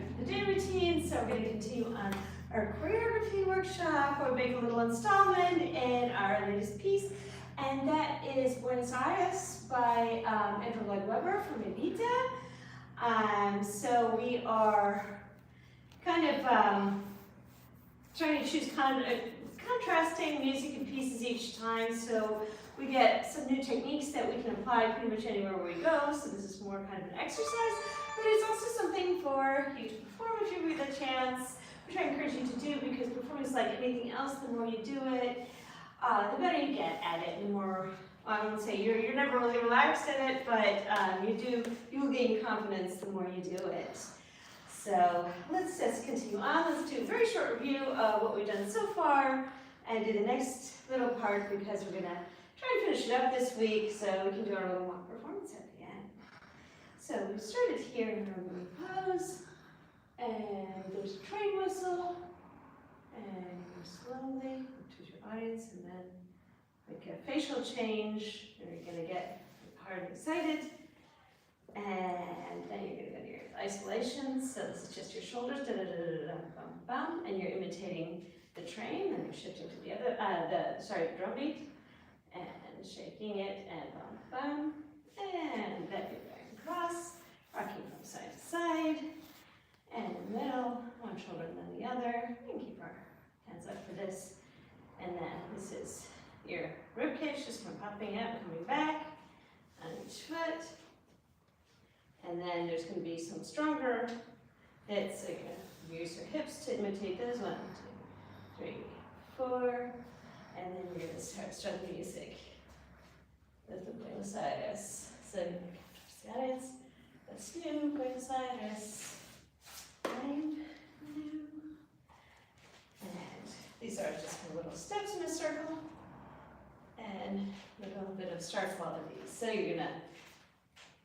for the day routine. So we're going to continue on our choreography workshop, where we make a little installment in our latest piece, and that is Buenos Aires by Andrew Lloyd Webber from Evita. So we are kind of trying to choose contrasting music and pieces each time, so we get some new techniques that we can apply pretty much anywhere we go. So this is more kind of an exercise, but it's also something for you to perform if you get the chance, which I encourage you to do, because performing is like anything else. The more you do it, the better you get at it. The more, well, I won't say you're never really relaxed in it, but you will gain confidence the more you do it. So let's just continue on. Let's do a very short review of what we've done so far and do the next little part, because we're gonna try and finish it up this week so we can do our little mock performance at the end. So we started here in our moving pose, and there's a train whistle, and you go slowly to your audience, and then make a facial change, and you're gonna get hard and excited. And then you're going to go to your isolation. So this is just your shoulders, da da da da da bum bum, and you're imitating the train. Then you're shifting to the other, the drum beat, and shaking it, and bum bum, and then you're going across, rocking from side to side, and in the middle, one shoulder and then the other. We can keep our hands up for this, and then this is your rib cage, just from popping out and coming back on each foot. And then there's going to be some stronger hits, so you're going to use your hips to imitate those. 1, 2, 3, 4. And then you're going to start the music with the Buenos Aires. So you're going to Buenos Aires, that's new, Buenos Aires, and new. And these are just little steps in a circle, and a little bit of start quality. So you're going to,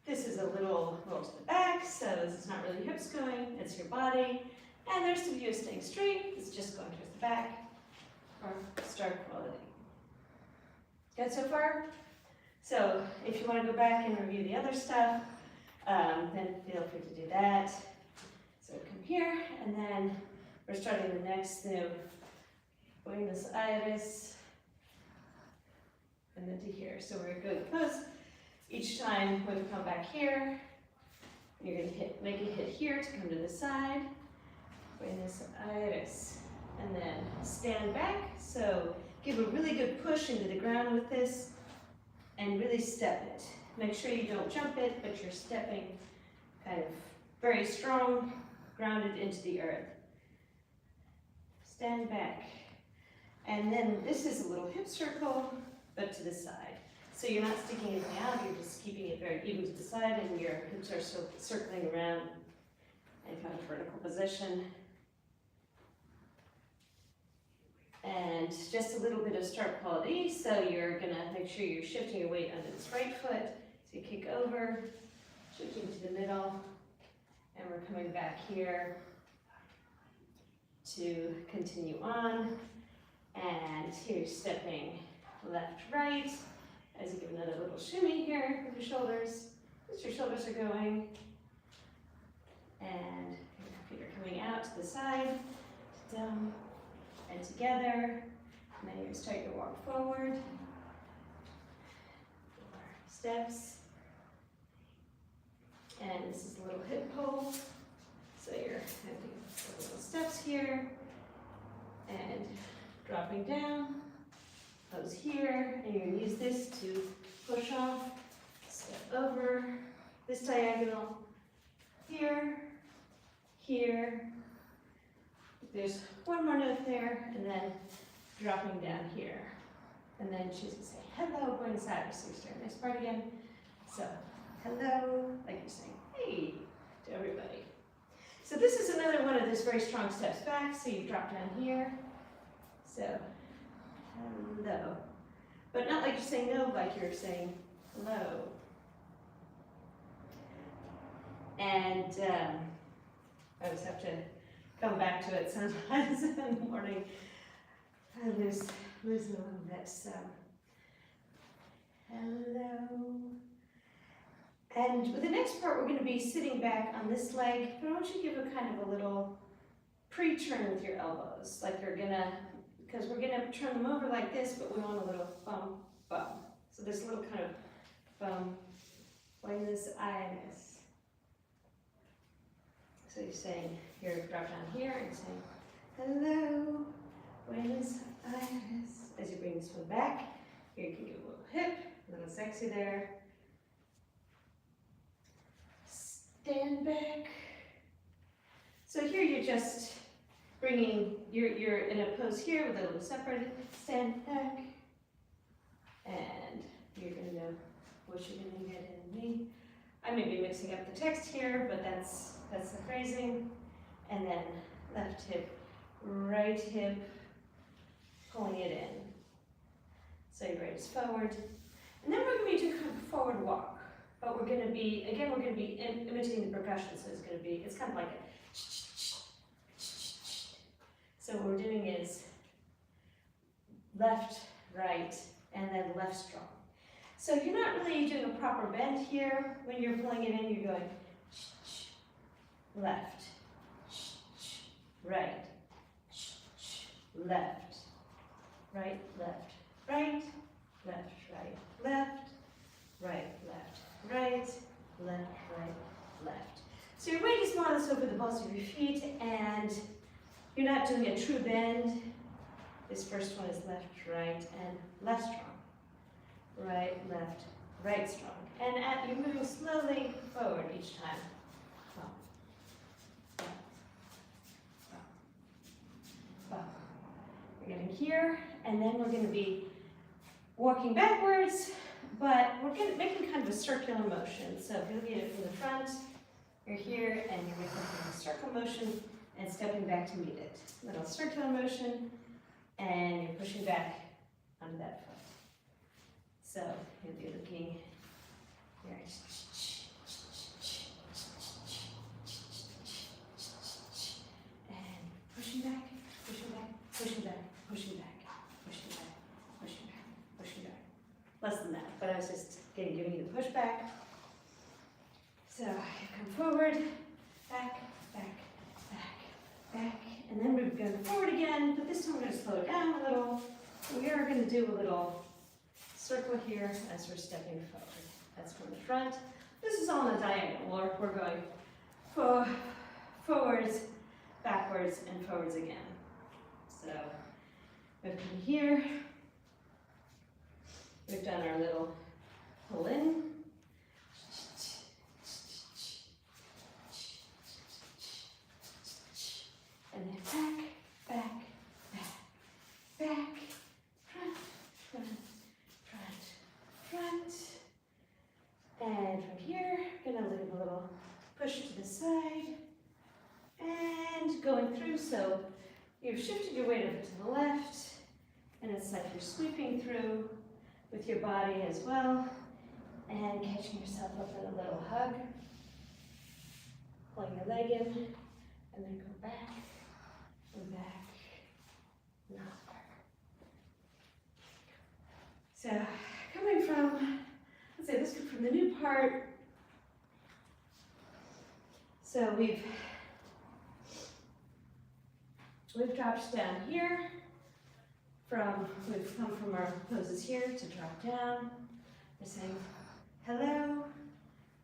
this is a little roll to the back, so this is not really hips going, it's your body. And there's the view of staying straight, it's just going towards the back, or start quality. Good so far? So if you want to go back and review the other stuff, then feel free to do that. So come here, and then we're starting the next new Buenos Aires, and then to here. So we're going close. Each time when you come back here, you're going to make a hit here to come to the side. Buenos Aires. And then stand back. So give a really good push into the ground with this and really step it. Make sure you don't jump it, but you're stepping kind of very strong, grounded into the earth. Stand back. And then this is a little hip circle, but to the side. So you're not sticking anything out, you're just keeping it very even to the side, and your hips are circling around in kind of vertical position. And just a little bit of start quality, so you're gonna make sure you're shifting your weight under this right foot. So you kick over, shifting to the middle, and we're coming back here to continue on. And here you're stepping left, right. As you give another little shimmy here with your shoulders, as your shoulders are going, and your feet are coming out to the side, down, and together. And then you start your walk forward, 4 steps, and this is a little hip pull. So you're having little steps here, and dropping down. Pose here, and you're going to use this to push off, step over, this diagonal, here, here. There's one more note there, and then dropping down here. And then she's going to say, hello, Buenos Aires. So you start the next part again. So, hello, like you're saying, hey, to everybody. So this is another one of those very strong steps back. So you drop down here. So, hello. But not like you're saying no, like you're saying hello. And I always have to come back to it sometimes in the morning. I lose it a little bit, so hello. And with the next part, we're going to be sitting back on this leg, but I want you to give a kind of a little pre-turn with your elbows, like you're gonna, because we're gonna turn them over like this, but we want a little bump, bump. So this little kind of bump, Buenos Aires. So you're saying, you're drop down here and saying, hello, Buenos Aires. As you bring this one back, here you can give a little hip, a little sexy there. Stand back. So here you're just bringing, you're in a pose here with a little separated, stand back. And you're gonna, what you're gonna get in me. I may be mixing up the text here, but that's the phrasing. And then left hip, right hip, pulling it in. So your right is forward. And then we're gonna be doing kind of a forward walk. But we're gonna be, again, we're gonna be imitating the percussion. So it's kind of like a, so what we're doing is left, right, and then left strong. So you're not really doing a proper bend here. When you're pulling it in, you're going left, right, left, right, left, right, left, right, left, right, left, right, left, right, left. So your weight is more or less over the balls of your feet, and you're not doing a true bend. This first one is left, right, and left strong. Right, left, right strong. And you're moving slowly forward each time. Bump, bump, bump, bump. We're getting here, and then we're going to be walking backwards, but we're making kind of a circular motion. So if you're looking at it from the front, you're here, and you're making kind of a circle motion and stepping back to meet it. Little circular motion, and you're pushing back onto that foot. So you'll be looking here. And pushing back, pushing back, pushing back, pushing back, pushing back, pushing back, pushing back. Less than that, but I was just giving you the push back. So you come forward, back, back, back, back, and then we're going forward again, but this time we're going to slow it down a little. We are going to do a little circle here as we're stepping forward. That's from the front. This is all in a diagonal. We're going forwards, backwards, and forwards again. So we've come here. We've done our little pull in. And then back, back, back, back, front, front, front. And from here, gonna leave a little push to the side. And going through, so you've shifted your weight over to the left, and it's like you're sweeping through with your body as well, and catching yourself up in a little hug. Pulling your leg in, and then go back, and back, and up. So, coming from, let's say this comes from the new part. So we've dropped down here. We've come from our poses here to drop down. We're saying hello,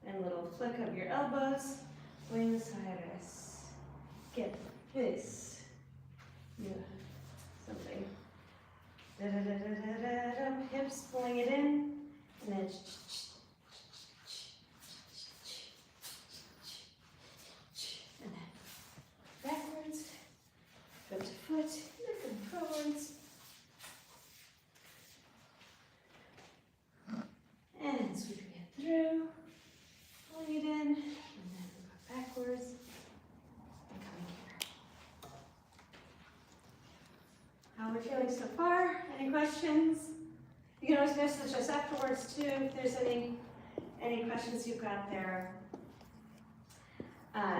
and a little flick of your elbows. Buenos Aires. Get this. Yeah, something. Da, da, da, da, da, da, da. Hips pulling it in, and then backwards, foot to foot, looking forwards. And sweeping it through, pulling it in, and then we go backwards, and coming here. How are we feeling so far? Any questions? You can always message us afterwards too, if there's any questions you've got there.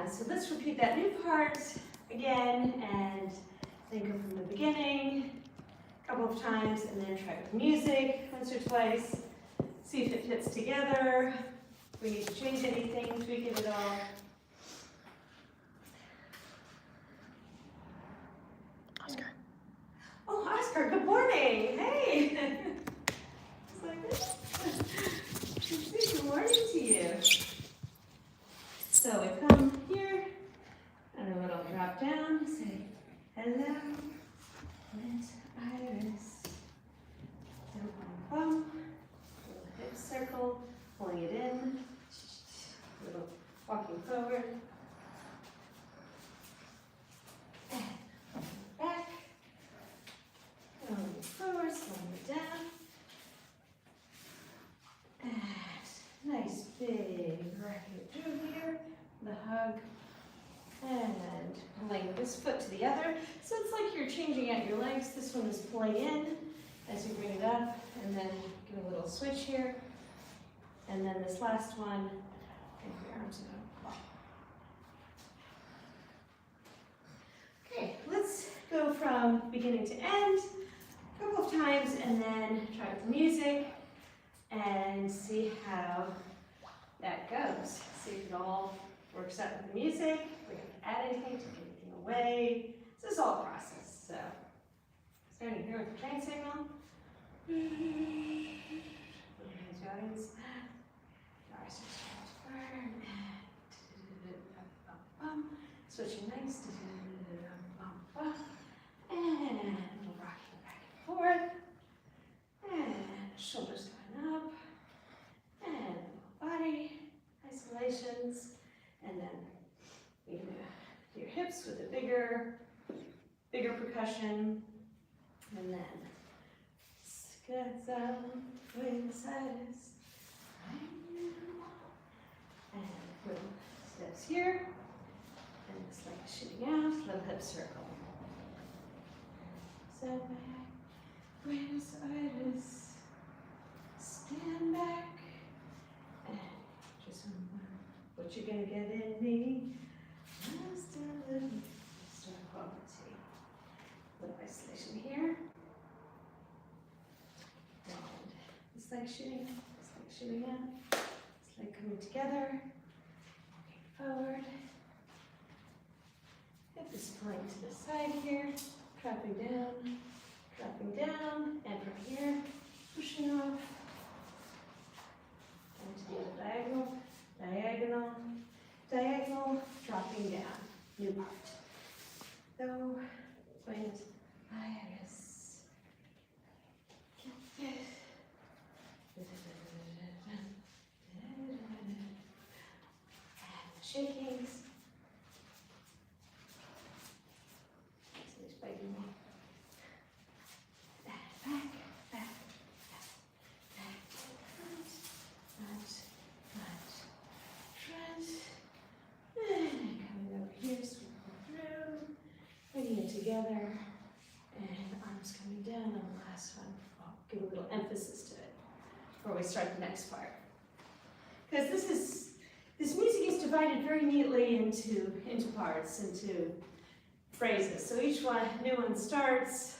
So let's repeat that new part again, and then go from the beginning a couple of times, and then try with music once or twice. See if it fits together. we need to change anything, tweak it at all. Oscar. Oh, Oscar, good morning. Hey. Just like this. Good morning to you. So we come here, and a little drop down, say, hello, Miss Iris. Bum, bum, bum. Little hip circle, pulling it in, little walking forward. And back. Going forward, slowing it down. And nice big rocket through here, the hug. And pulling this foot to the other. So it's like you're changing out your legs. This one is pulling in as you bring it up, and then get a little switch here. And then this last one, bring your arms up. Okay, let's go from beginning to end a couple of times, and then try with the music and see how that goes. See if it all works out with the music. We have to add anything, take anything away. This is all a process. So, starting here with the train signal. Jones. Switching nice. And we'll rock it back and forth. And shoulders going up. And body isolations. And then you're going to do your hips with a bigger percussion. And then schizo, Buenos Aires. And little steps here. And this leg is shooting out, little hip circle. Step back, Buenos Aires. Stand back. And just remember what you're going to get in me. Just a little extra quality. Little isolation here. And this leg shooting out. This leg coming together. Walking forward. Hip is pulling to the side here. Dropping down. And from here, pushing off. And to the diagonal, dropping down. New part. So, Buenos Aires. Shakings. So he's biting me. Back. Front. And coming over here, sweeping through. Bringing it together. And arms coming down on the last one. I'll give a little emphasis to it before we start the next part. Because this music is divided very neatly into parts, into phrases. So each one, new one starts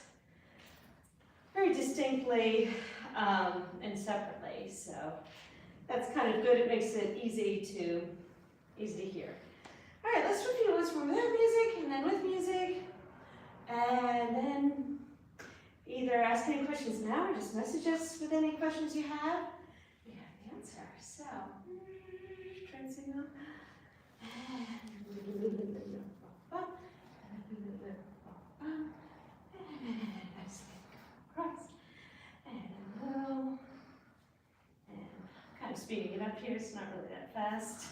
very distinctly and separately. So that's kind of good. It makes it easy to hear. All right, let's repeat it once more without music and then with music. And then either ask any questions now or just message us with any questions you have. We have the answer. So, train signal. Cross. And low. And kind of speeding it up here, it's not really that fast.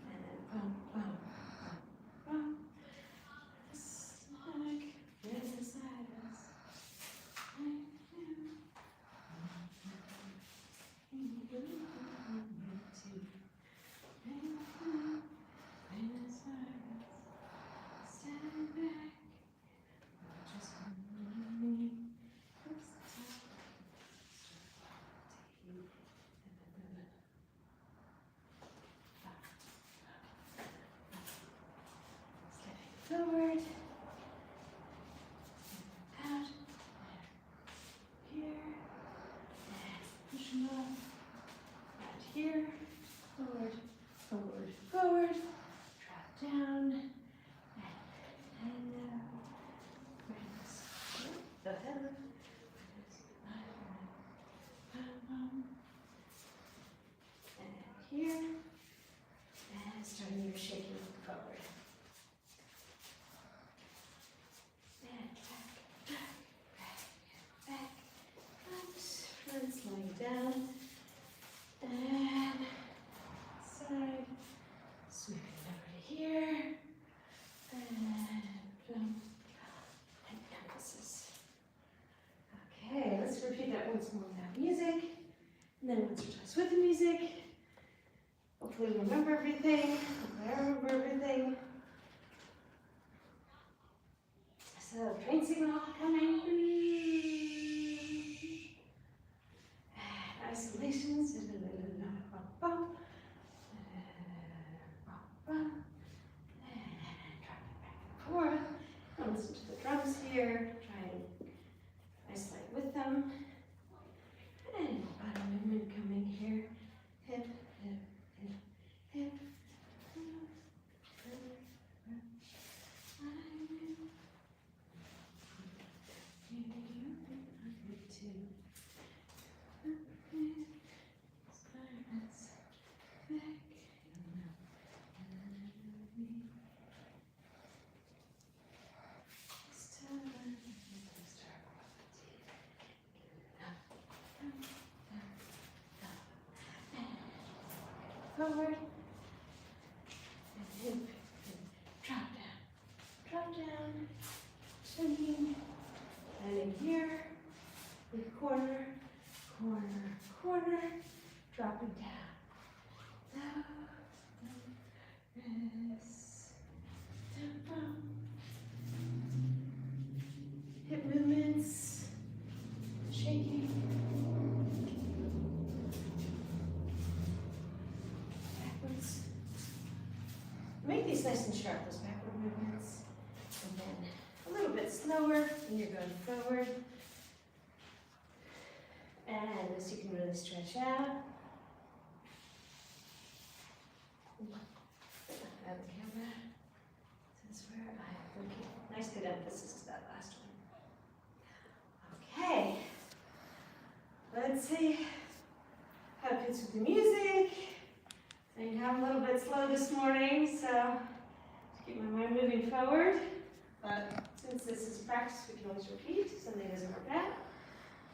And then bum, bum, bum, bum. Like Buenos Aires. forward, forward, drop down, and the head. And here, and starting your shaking forward. And back, front, slowing down, and side, sweeping over to here, and jump, and emphasis. Okay, let's repeat that once more without music, and then once or twice with the music. Hopefully remember everything. Hopefully I remember everything. So, train signal coming. Isolations. And drop it back and forth. Now listen to the drums here. Try and isolate with them. And bottom movement coming here. Hip, hip, hip, hip. Forward, and hip, drop down, shunting, and in here, with corner, corner, corner, dropping down, tempo, hip movements, shaking. Make these nice and sharp, those backward movements. And then a little bit slower when you're going forward. And this you can really stretch out. I have the camera. This is where I have to keep nice good emphasis to that last one. Okay. Let's see how it fits with the music. I think I'm a little bit slow this morning, so to keep my mind moving forward. But since this is practice, we can always repeat if something doesn't work out,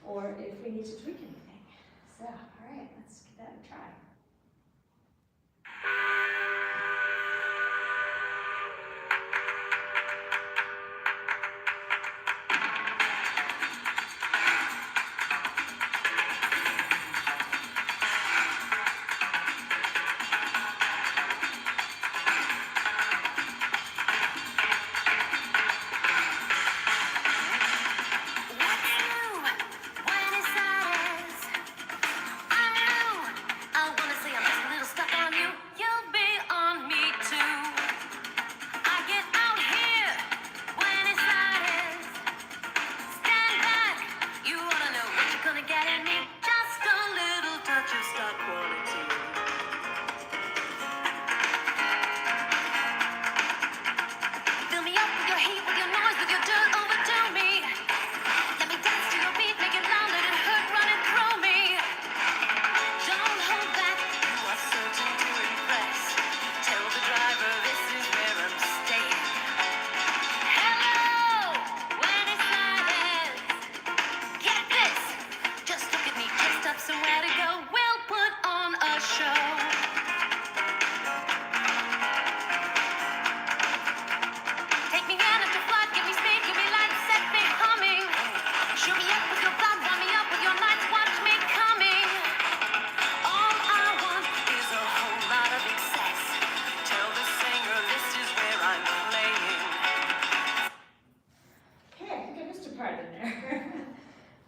or if we need to tweak anything. So, all right, let's give that a try.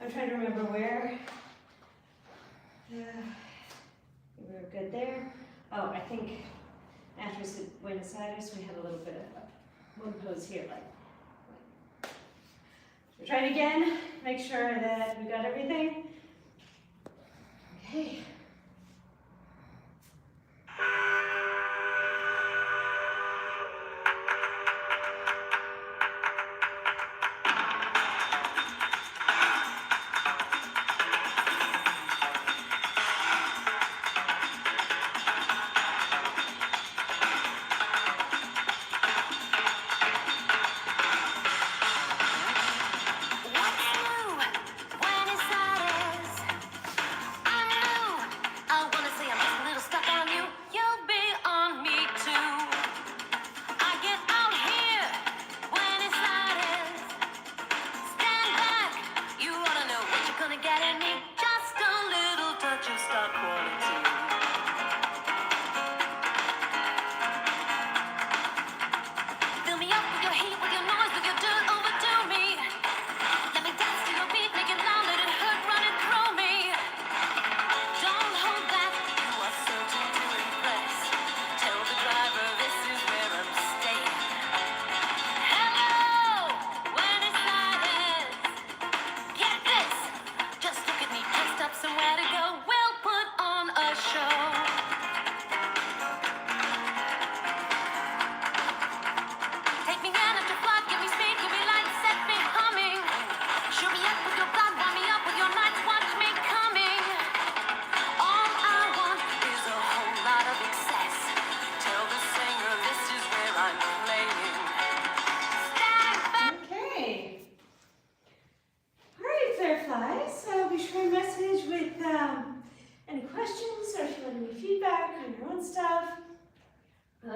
I'm trying to remember where. We were good there. Oh, I think after Buenos Aires, we had a little bit of one pose here, like. We're trying again, make sure that we got everything. Okay.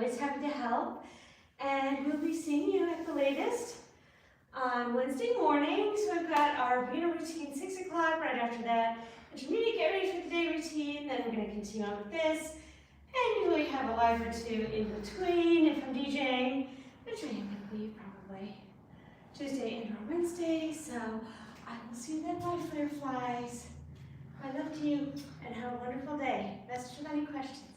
always happy to help. And we'll be seeing you at the latest on Wednesday morning. So we've got our beginner routine 6 o'clock. Right after that, intermediate get ready for the day routine. Then we're going to continue on with this. And usually have a live or two in between. If I'm DJing, which I am going to leave probably Tuesday and or Wednesday. So I will see you then, my fireflies. I love you and have a wonderful day. Message with any questions.